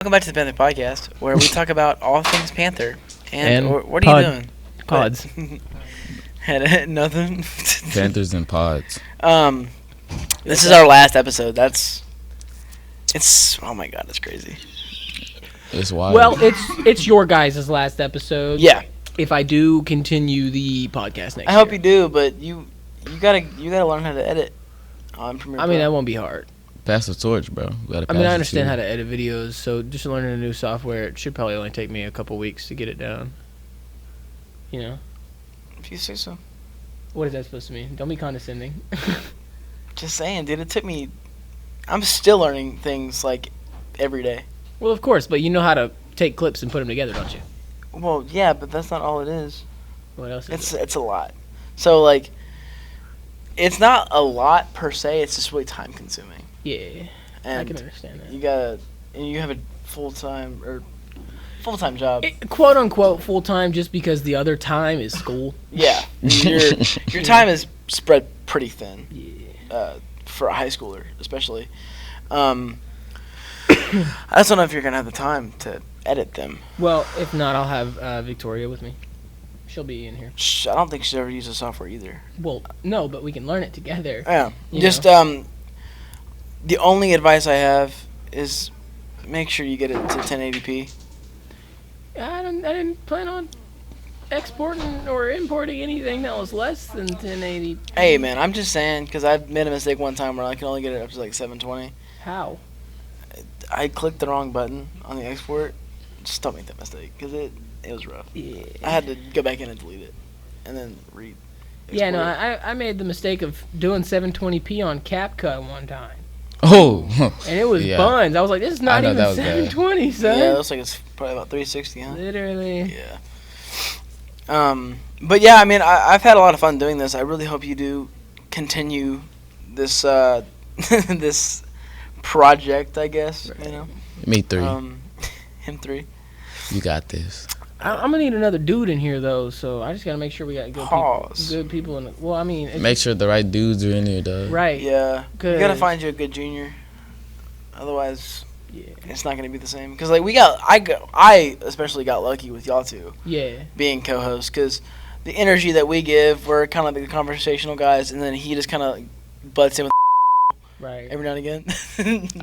Welcome back to the Panther Podcast, where we talk about all things Panther. What are pod. you doing? Pods. Had nothing. Panthers and pods. This is our last episode. It's oh my god, it's crazy. It's wild. Well, it's your guys' last episode. Yeah, If I do continue the podcast next I hope year. you do, but you gotta learn how to edit on Premiere. I mean, Pro. that won't be hard. pass the torch, bro. I mean, I understand how to edit videos, so just learning a new software, it should probably only take me a couple weeks to get it down. You know? If you say so. What is that supposed to mean? Don't be condescending. Just saying, dude. It took me. I'm still learning things like every day. Well, of course, but you know how to take clips and put them together, don't you? Well, yeah, but that's not all it is. What else is It's a lot. So like, it's not a lot per se. It's just really time consuming. Yeah, And I can understand that. you have a full time job. Quote unquote full time, just because the other time is school. Yeah, your time is spread pretty thin. Yeah. For a high schooler, especially. I just don't know if you're gonna have the time to edit them. Well, if not, I'll have Victoria with me. She'll be in here. I don't think she's ever used the software either. Well, no, but we can learn it together. Yeah, You just the only advice I have is make sure you get it to 1080p. I didn't plan on exporting or importing anything that was less than 1080. Hey man, I'm just saying because I made a mistake one time where I can only get it up to like 720. How? I clicked the wrong button on the export. Just don't make that mistake because it was rough. Yeah. I had to go back in and delete it, and then read. Yeah, no, I made the mistake of doing 720p on CapCut one time, Oh, and it was Yeah. buns. I was like, this is I not know even that was bad. 720, son. Yeah, it looks like it's probably about 360, huh? Literally. Yeah. But yeah, I mean, I've had a lot of fun doing this. I really hope you do continue this this project. I guess you know. me three. Him three. You got this. I'm gonna need another dude in here though, so I just gotta make sure we got good Pause. people. Good people in the. Well, I mean, it's Make sure the right dudes are in here, dog. right. Yeah. You gotta 'Cause- find you a good junior. Otherwise, Yeah. it's not gonna be the same. Cause like I especially got lucky with y'all two Yeah. being co-hosts. Cause the energy that we give, we're kind of like the conversational guys, and then he just kind of butts in with Right. every now and again.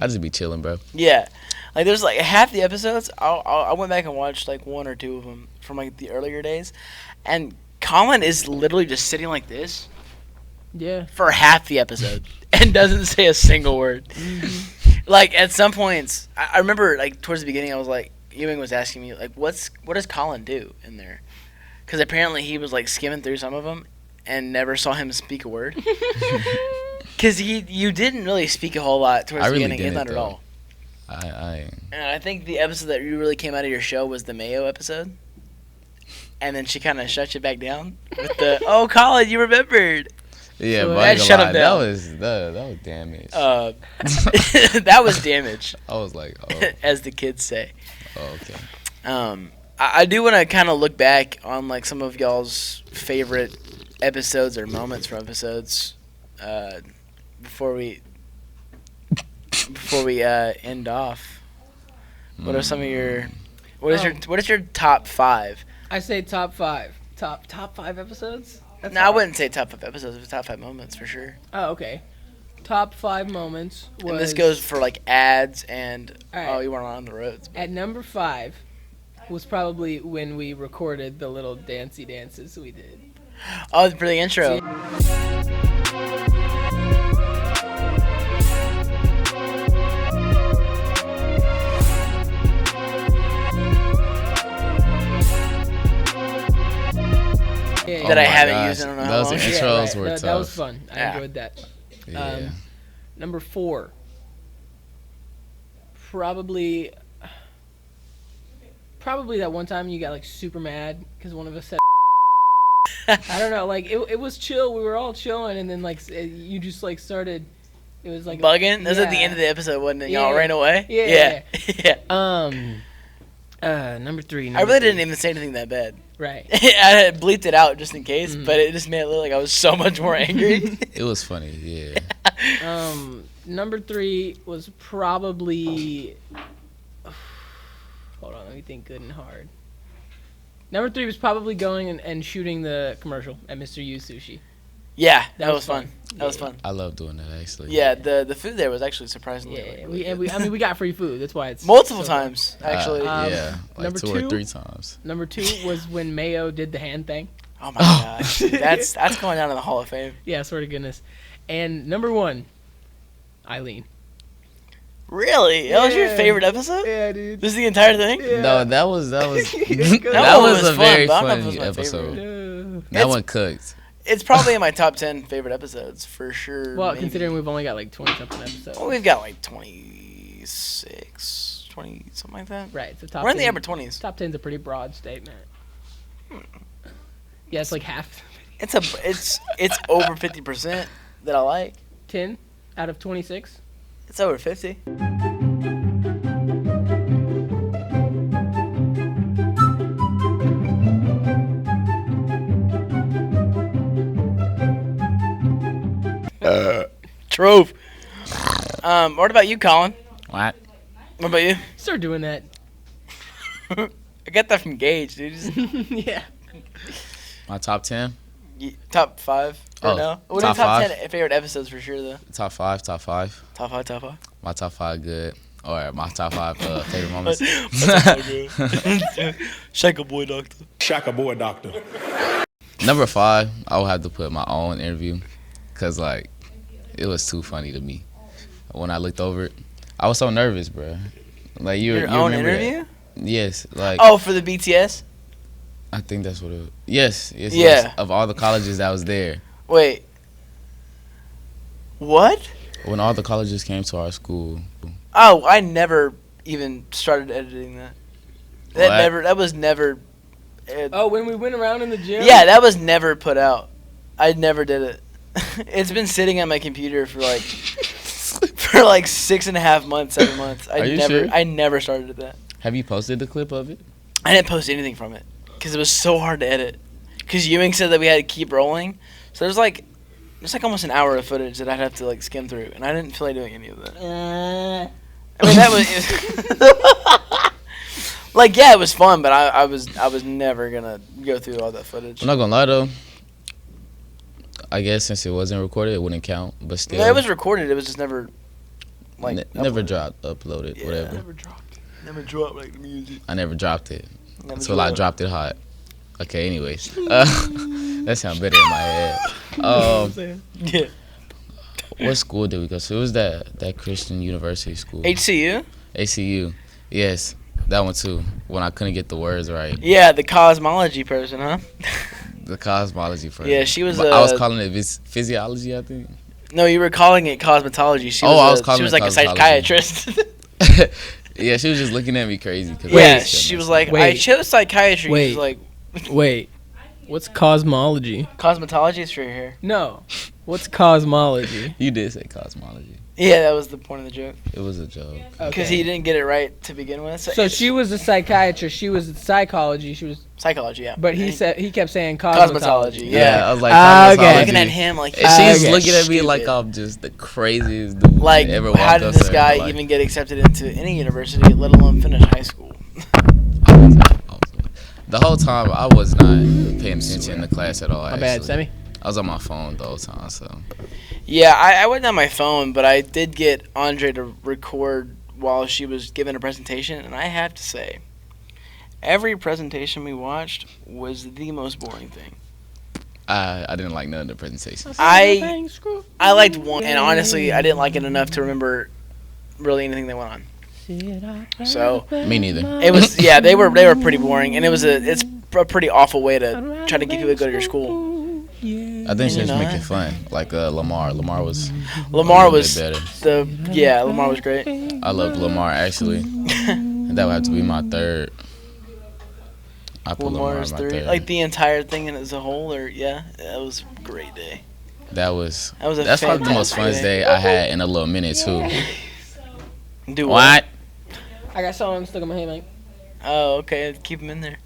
I just be chilling, bro. Yeah, like there's like half the episodes. I went back and watched like one or two of them from like the earlier days, and Colin is literally just sitting like this Yeah. for half the episode and doesn't say a single word. Like at some points, I remember like towards the beginning, I was like, Ewing was asking me like, what does Colin do in there? Because apparently he was like skimming through some of them and never saw him speak a word. Because you didn't really speak a whole lot towards I the really beginning, didn't, not at though. all. I And I think the episode that you really came out of your show was the Mayo episode. And then she kind of shut you back down with the, oh, Colin, you remembered. yeah, So but that I ain't gonna shut him lie, down. that was damage. That was damage, I was like, oh, as the kids say. okay. I do want to kind of look back on like some of y'all's favorite episodes or moments from episodes before we end off. What are some of your what is your top 5? I say top 5. Top 5 episodes? That's No, I hard. wouldn't say top 5 episodes, but top 5 moments for sure. Oh, okay. Top 5 moments was... And this goes for like ads and Alright. you weren't on the roads. At number 5 was probably when we recorded the little dancey dances we did. Oh, for the intro. Yeah, That I my haven't gosh. used in I don't know how Those long. intros were That tough. was fun. I Yeah. enjoyed that. Yeah. Number 4. Probably that one time you got like super mad because one of us said I don't know, like it was chill. We were all chilling, and then like you just like started. It was like Bugging? That was at the yeah. end of the episode, wasn't it? Y'all Yeah. ran away? Yeah. Yeah. Number 3. I really didn't even say anything that bad. Right. I had bleeped it out just in case, Mhm. but it just made it look like I was so much more angry. It was funny, yeah. Number 3 was probably me think good and hard. Number 3 was probably going and shooting the commercial at Mr. Yu's Sushi. Yeah, that was fun. That was Yeah. fun. I love doing that actually. Yeah, the food there was actually surprisingly Yeah, really we got free food. That's why it's multiple so times actually. Yeah, like number 2 or 2? 3 times. Number 2 was when Mayo did the hand thing. Oh my gosh, that's going down in the Hall of Fame. Yeah, swear to goodness. And number 1, Eileen. Really? That was your Yeah. favorite episode? Yeah, dude. This is the entire thing? Yeah. No, that was That that one was was a fun, very but I don't know if it was funny my episode. favorite. That It's- one cooked. It's probably in my top 10 favorite episodes for sure. Well, maybe. considering we've only got like 20 something episodes. Well, we've got like 26, 20, something like that. Right, so top We're in the 10 upper 20s. Top 10's a pretty broad statement. Yeah, it's like half. It's over 50% that I like. 10 out of 26. It's over 50. Trove. What about you, Colin? What? What about you? Start doing that. I got that from Gage, dude. Just Yeah. My top 10? top 5 or Oh, no? What top are top 5? 10 favorite episodes for sure, though? Top 5, top 5. Top 5, top 5. My top 5 good. Or my top 5 favorite moments. Shaka boy doctor. Shaka boy doctor. Number 5, I would have to put my own interview. Because, like, it was too funny to me. When I looked over it, I was so nervous, bro. Like, you Your own remember that? interview? Yes. Like, Oh, for the BTS? I think that's what it was. Yes. Yeah. Yes. Of all the colleges that was there. Wait. What? When all the colleges came to our school. Oh, I never even started editing that. What? That was never. Oh, when we went around in the gym? Yeah, that was never put out. I never did it. It's been sitting on my computer for like 6.5 months, 7 months. Are you sure? I never started that. Have you posted the clip of it? I didn't post anything from it because it was so hard to edit. Because Ewing said that we had to keep rolling, so there's like almost an hour of footage that I'd have to like skim through, and I didn't feel like doing any of that. I mean, that was like, yeah, it was fun, but I was never gonna go through all that footage. I'm not gonna lie though. I guess since it wasn't recorded, it wouldn't count. But still, Yeah, it was recorded. It was just never never uploaded. uploaded, Yeah. whatever. Never dropped. Never dropped like the music. I never dropped it Never until I dropped it hot. Okay, anyways, that sounds better in my head. Yeah. What school did we go to? It was that Christian University school. HCU. ACU. Yes, that one too. When I couldn't get the words right. Yeah, the cosmology person, huh? The cosmology first. Yeah, she was. But I was calling it physiology, I think. No, you were calling it cosmetology. She I was she calling was it like a cosmetology. psychiatrist. Yeah, she was just looking at me crazy. Cause Yeah, she was like, I Wait. chose psychiatry. Wait. She's like, Wait. What's cosmology? cosmetology is for your hair. No. What's cosmology? You did say cosmology. Yeah, that was the point of the joke. It was a joke. Because he didn't get it right to begin with. So she was a psychiatrist. She was psychology. She was, psychology, yeah. but he kept saying cosmetology. cosmetology. Yeah. I was like, Okay. cosmetology. Looking at him like And she's Okay. looking at me like Stupid. I'm just the craziest dude Like, that ever walked how did up this there. guy Like, even get accepted into any university, let alone finish high school? the whole time I was not paying attention in the class at all. My bad, Sammy. I was on my phone the whole time, so Yeah, I wasn't on my phone, but I did get Andre to record while she was giving a presentation, and I have to say, every presentation we watched was the most boring thing. I didn't like none of the presentations. I liked one, and honestly, I didn't like it enough to remember really anything that went on. So Me neither. it was, yeah, they were pretty boring, and it's a pretty awful way to try to get people to go to your school. I think she was You know making that? fun, like Lamar. Lamar was Lamar a little was bit better. Lamar was great. I loved Lamar actually. And that would have to be my third. I put Lamar Lamar's in my three, third. like the entire thing as a whole, or that was a great day. That's a probably the most fantastic funnest day. day I had in a little minute too. Do What? I got someone stuck in my hand, Mike. Oh, okay. Keep him in there.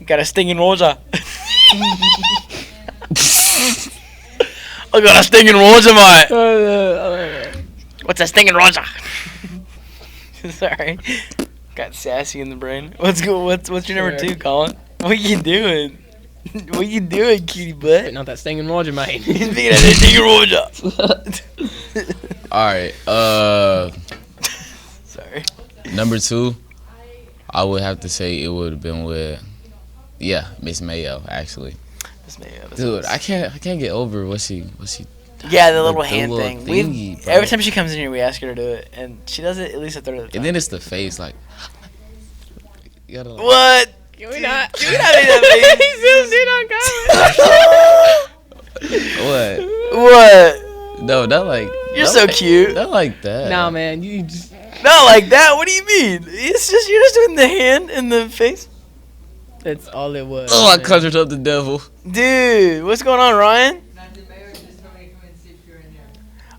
Got a stinging rosa. I got a stinging rosa, mate. What's a stinging rosa? Sorry. Got sassy in the brain. What's good? What's your number Sure. 2, Colin? What you doing? What you doing, cutie butt? But not that stinging Roger, mate. He's being at that nigga roll job. All right. Sorry. Number 2, I would have to say it would have been with, Miss Mayo actually. Dude, I can't get over what she. Yeah, the little the hand little thing. thingy, bro. Every time she comes in here, we ask her to do it, and she does it at least a third of the time. And then it's the face, like. You gotta, like, What? Can we not? Can we not make that He zoomed in on What? What? No, not like. You're not so like- cute. Not like that. Nah, man, you just. Not like that. What do you mean? It's just you're just doing the hand in the face, That's all it was. Oh, I man. conjured up the devil. dude. What's going on, Ryan?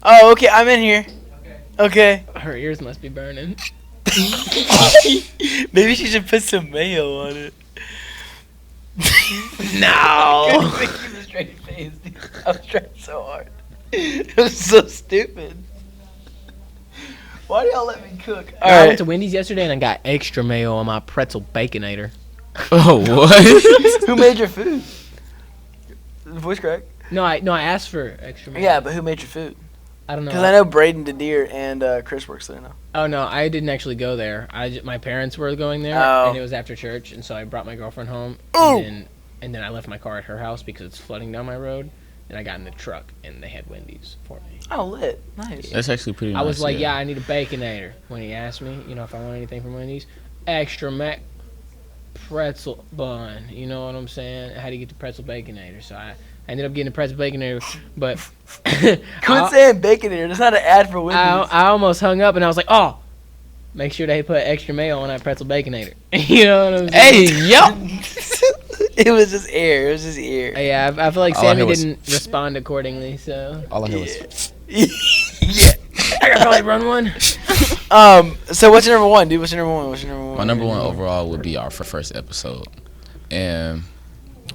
Oh, okay. I'm in here. Okay. Her ears must be burning. Maybe she should put some mayo on it. No. Couldn't keep a straight face, dude. I was trying so hard. It was so stupid. Why do y'all let me cook? All I right. went to Wendy's yesterday and I got extra mayo on my pretzel baconator. Oh, what? Who made your food? Voice crack. No, I asked for extra mayo. Yeah, but who made your food? I don't know. Because I know Braden Dedier and Chris works there now. Oh no, I didn't actually go there. My parents were going there, Oh. and it was after church, and so I brought my girlfriend home, Oh. and then I left my car at her house because it's flooding down my road, and I got in the truck, and they had Wendy's for me. Oh, lit. Nice. That's actually pretty nice. I was like, yeah, I need a baconator. When he asked me, if I want anything from Wendy's, extra mac pretzel bun. You know what I'm saying? How do you get the pretzel baconator? So I ended up getting a pretzel baconator, but Quit saying bacon here. That's not an ad for Wendy's. I almost hung up, and I was like, oh, make sure they put extra mayo on that pretzel baconator. You know what I'm saying? Hey, yo! It was just air. It was just air. Yeah, I feel like All I Sammy heard was- didn't respond accordingly, so All I heard was. Yeah. I could probably run one. So what's your number 1, dude? What's your number 1? My number 1 overall would be our first episode. And.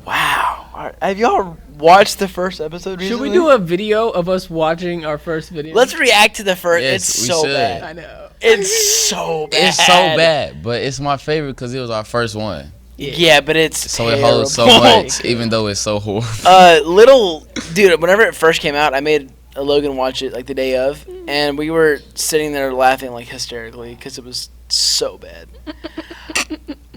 Wow. All right. Have y'all watched the first episode Should recently? we do a video of us watching our first video? Let's react to the first. Yes, it's we so should. bad. I know. It's so bad. It's so bad, but it's my favorite because it was our first one. Yeah, but it's So it holds so terrible. much, even though it's so horrible. Dude, whenever it first came out, I made Logan watch it like the day of, and we were sitting there laughing like hysterically because it was so bad.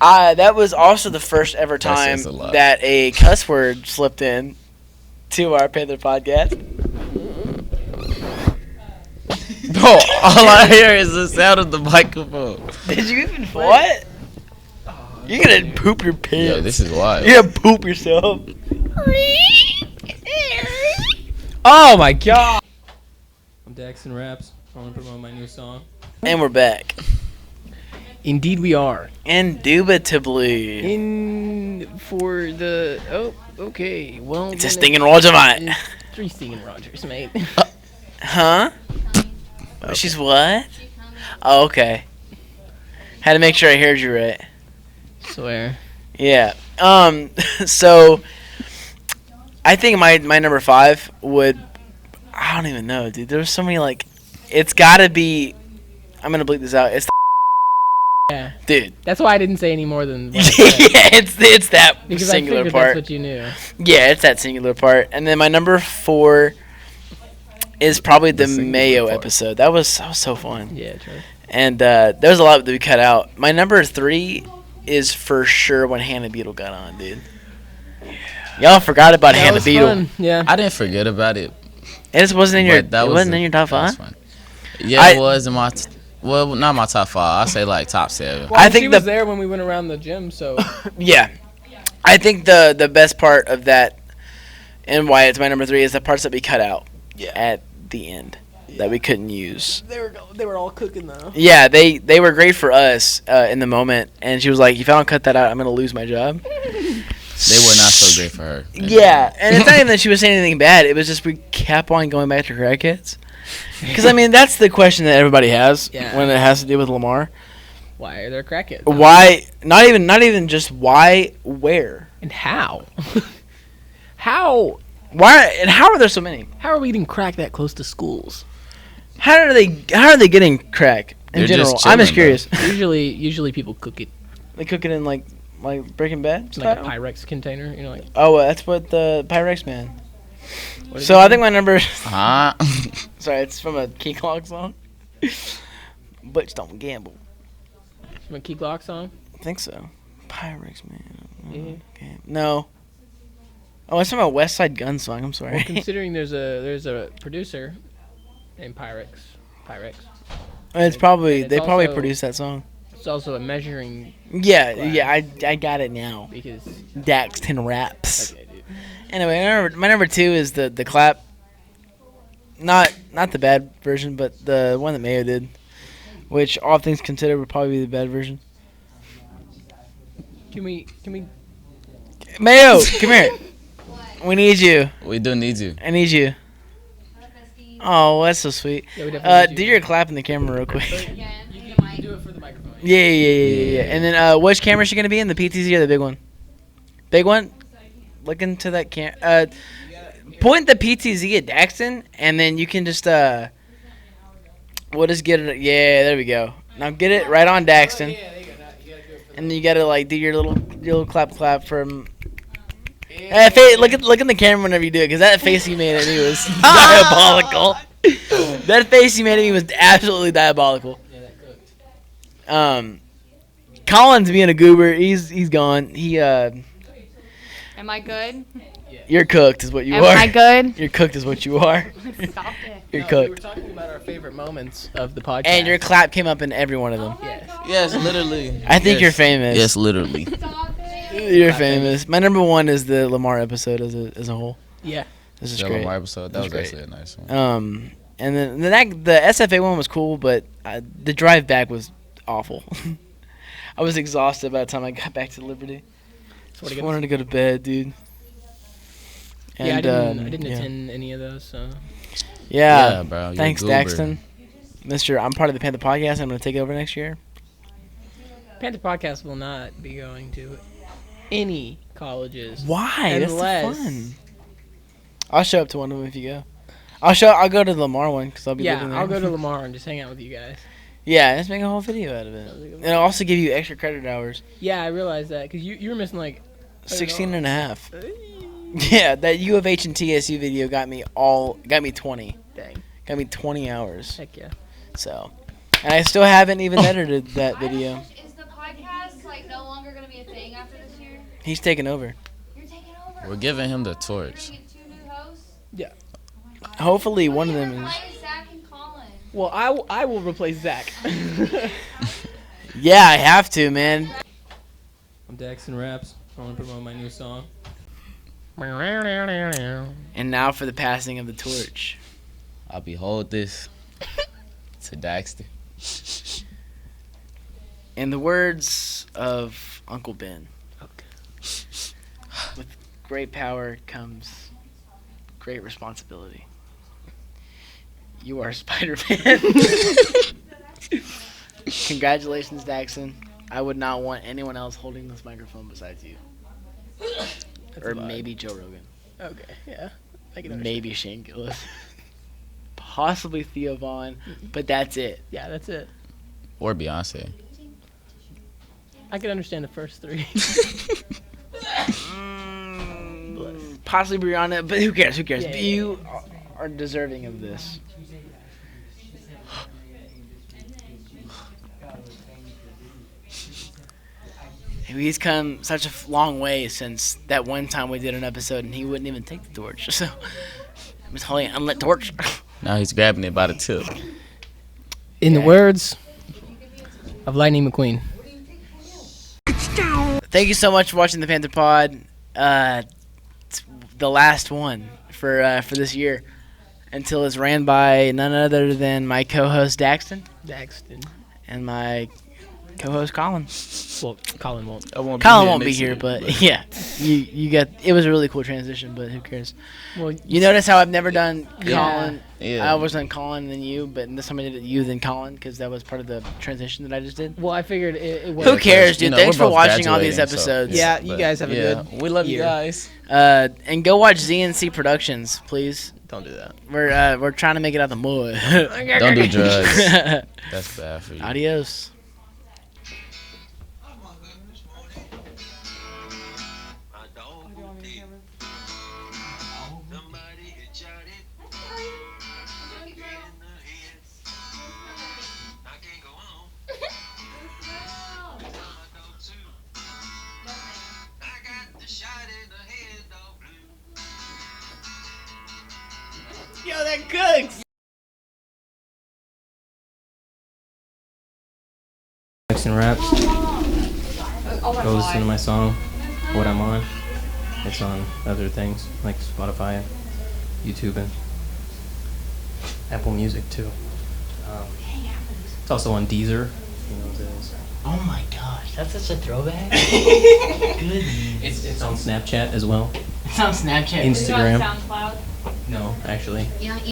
That was also the first ever That time says a lot. that a cuss word slipped in to our Panther podcast. Bro, all I hear is the sound of the microphone. Did you even what? You're gonna poop your pants. Yeah, this is wild. You're gonna poop yourself. Oh my god! I'm Daxton Raps. I want to promote my new song. And we're back. Indeed, we are. Indubitably. For the okay. Well, It's a stinging Roger mate. 3 stinging Rogers, mate. Huh? She's what? Oh, okay. Had to make sure I heard you right. Swear. Yeah. So I think my number 5 would. I don't even know, dude. There's so many like. It's gotta be. I'm gonna bleep this out. It's Yeah. dude. That's why I didn't say any more than. Yeah, What I said, it's that because I singular figured part. that's what you knew. Yeah, it's that singular part. And then my number 4 is probably the singular Mayo part. episode. That was so fun. Yeah, true. And there was a lot that we cut out. My number 3 is for sure when Hannah Beetle got on, dude. Y'all forgot about That Hannah was Beetle. fun. Yeah. I didn't forget about it. It just wasn't in your. but that It was wasn't the- in your top that was 5. fun. Yeah, it was in my. Well, not my top 5. I say like top 7. Well, I think she the- was there when we went around the gym, so Yeah, I think the best part of that, and why it's my number 3, is the parts that we cut out. At the end, that we couldn't use. they were all cooking though. Yeah, they were great for us in the moment. And she was like, "If I don't cut that out, I'm gonna lose my job." They were not so great for her. Yeah, and it's not even that she was saying anything bad. It was just we kept on going back to crackheads. Because I mean, that's the question that everybody has Yeah. when it has to do with Lamar. Why are there crackheads? Why? Not even just why. Where? And how? how? Why? And how are there so many? How are we eating crack that close to schools? How are they getting crack In They're general, just I'm just chilling, curious. Usually people cook it They cook it in like Breaking Bad like a style? Pyrex container. You know, like Oh, that's what the Pyrex man. what is So it? I think my number. Huh? Sorry, it's from a Key Clock song. But don't gamble. From a Key Glock song. I think so. Pyrex man. Yeah. Okay. No. Oh, it's from a West Side Gun song. I'm sorry. Well, considering there's a producer named Pyrex. It's probably and it's they probably also- produced that song. It's also a measuring Yeah, Glass. yeah. I got it now. because. Daxton raps. Okay, dude. Anyway, my number 2 is the clap. Not the bad version, but the one that Mayo did, which all things considered would probably be the bad version. Can we? Mayo, come here. We need you. We do need you. I need you. Oh, that's so sweet. Yeah, we definitely Do your clap in the camera real quick. You can do it for the microphone. Yeah. And then which camera is she gonna be in? The PTZ or the big one? Big one. Look into that camera. Point the PTZ at Daxton, and then you can just we'll just get it. Yeah, there we go. Now get it right on Daxton, and then you gotta like do your little clap from. Look in the camera whenever you do it, because that face you made at me was diabolical. That face you made at me was absolutely diabolical. Yeah, that cooked. Colin's being a goober. He's gone. Am I good? You're cooked, is what you Am are. I good? You're cooked, is what you are. Stop it. You're No, we were cooked. talking about our favorite moments of the podcast. And your clap came up in every one of them. Yes. Yes, literally. I think you're famous. Yes, literally. Stop it. You're Clap famous. My number 1 is the Lamar episode as a whole. Yeah. This is The great. Lamar episode. That That's was great. actually a nice one. And then the SFA one was cool, but the drive back was awful. I was exhausted by the time I got back to Liberty. So Just wanted to go to bed, dude. And, Yeah, I didn't yeah. attend any of those. So Yeah. bro. You're Thanks, a goober. Daxton. I'm part of the Panther Podcast. I'm going to take over next year. Panther Podcast will not be going to any colleges. Why? That's Unless- the fun. I'll show up to one of them if you go. I'll go to the Lamar one because I'll be living Yeah, there. I'll go to Lamar and just hang out with you guys. Yeah, let's make a whole video out of it. And it'll also give you extra credit hours. Yeah, I realized that because you were missing like 16 and a half. Yeah, that U of H and TSU video got me 20. Dang. Got me 20 hours. Heck yeah. So, and I still haven't even edited that video. Is the podcast like no longer gonna be a thing after this year? He's taking over. You're taking over. We're giving him the We're gonna torch. get 2 new hosts. Hopefully one of Who them do you is. replace Zach and Colin? Well, I will replace Zach. Yeah, I have to, man. I'm Daxton Raps. I want to promote my new song. And now for the passing of the torch. I'll behold this to Daxton. In the words of Uncle Ben, with great power comes great responsibility. You are Spider-Man. Congratulations, Daxton. I would not want anyone else holding this microphone besides you. Or maybe Joe Rogan. Okay, yeah. I can understand. Maybe Shane Gillis. Possibly Theo Vaughn. But that's it. Yeah, that's it. Or Beyonce. I can understand the first 3. Possibly Brianna, but who cares? Who cares? Yeah, yeah, You are deserving of this. He's come such a long way since that one time we did an episode and he wouldn't even take the torch. So, Miss Holly, unlit torch. Now he's grabbing it by the tip. In the words of Lightning McQueen. Thank you so much for watching the Panther Pod. It's the last one for this year until it's ran by none other than my co-host Daxton and my co-host Colin. Well, Colin won't. Colin won't be here, but yeah, you got. It was a really cool transition, but who cares? Well, You notice how I've never done Yeah. Colin. Yeah. I always done Colin then you, but this time I did it you then Colin because that was part of the transition that I just did. Well, I figured it was. Who cares, You dude? know, Thanks we're for both watching all these graduating, so- episodes. Yeah, you guys have a yeah, good we love you year. guys. And go watch ZNC Productions, please. Don't do that. We're trying to make it out the mud. Don't do drugs. That's bad for you. Adios. Yo, that cooks. And raps. Go listen to my song, What I'm On. It's on other things like Spotify, YouTube, and Apple Music too. It's also on Deezer. You know what it is. Oh my gosh, that's such a throwback. Goodness. It's on Snapchat as well. It's on Snapchat. Instagram. SoundCloud. No, actually. You know,